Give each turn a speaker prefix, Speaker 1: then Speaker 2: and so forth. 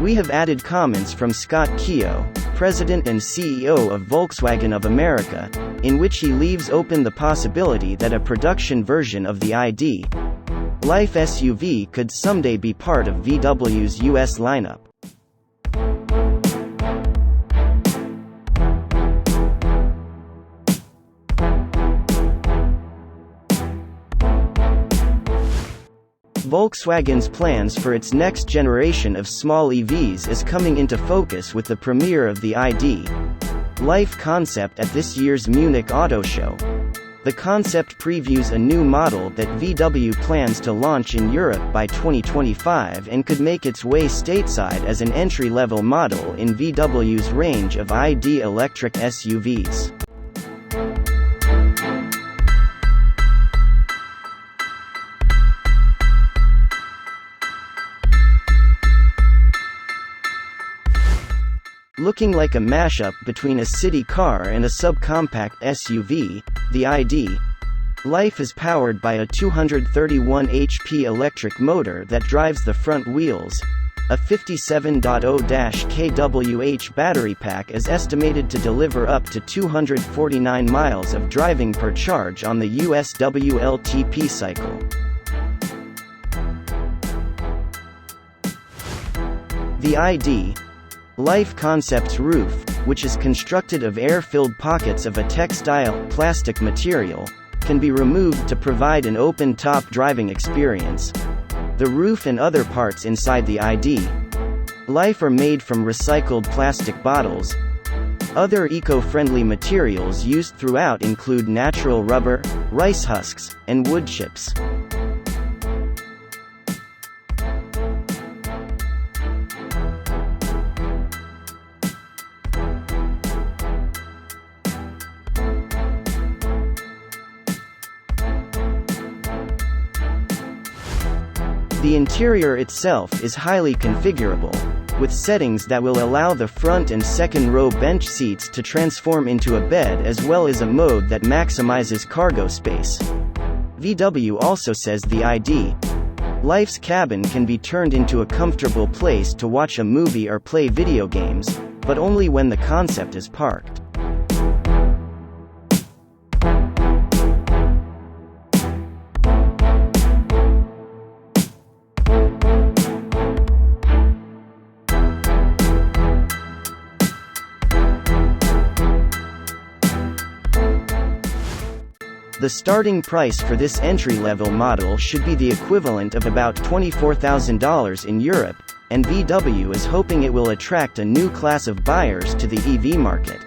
Speaker 1: We have added comments from Scott Keogh, President and CEO of Volkswagen of America, in which he leaves open the possibility that a production version of the ID.Life SUV could someday be part of VW's US lineup. Volkswagen's plans for its next generation of small EVs is coming into focus with the premiere of the ID.Life concept at this year's Munich Auto Show. The concept previews a new model that VW plans to launch in Europe by 2025 and could make its way stateside as an entry-level model in VW's range of ID electric SUVs. Looking like a mashup between a city car and a subcompact SUV, the ID.Life is powered by a 231 HP electric motor that drives the front wheels. A 57.0-kWh battery pack is estimated to deliver up to 249 miles of driving per charge on the US WLTP cycle. The ID.Life concept's roof, which is constructed of air-filled pockets of a textile, plastic material, can be removed to provide an open-top driving experience. The roof and other parts inside the ID.Life are made from recycled plastic bottles. Other eco-friendly materials used throughout include natural rubber, rice husks, and wood chips. The interior itself is highly configurable, with settings that will allow the front and second-row bench seats to transform into a bed as well as a mode that maximizes cargo space. VW also says the ID.Life's cabin can be turned into a comfortable place to watch a movie or play video games, but only when the concept is parked. The starting price for this entry-level model should be the equivalent of about $24,000 in Europe, and VW is hoping it will attract a new class of buyers to the EV market.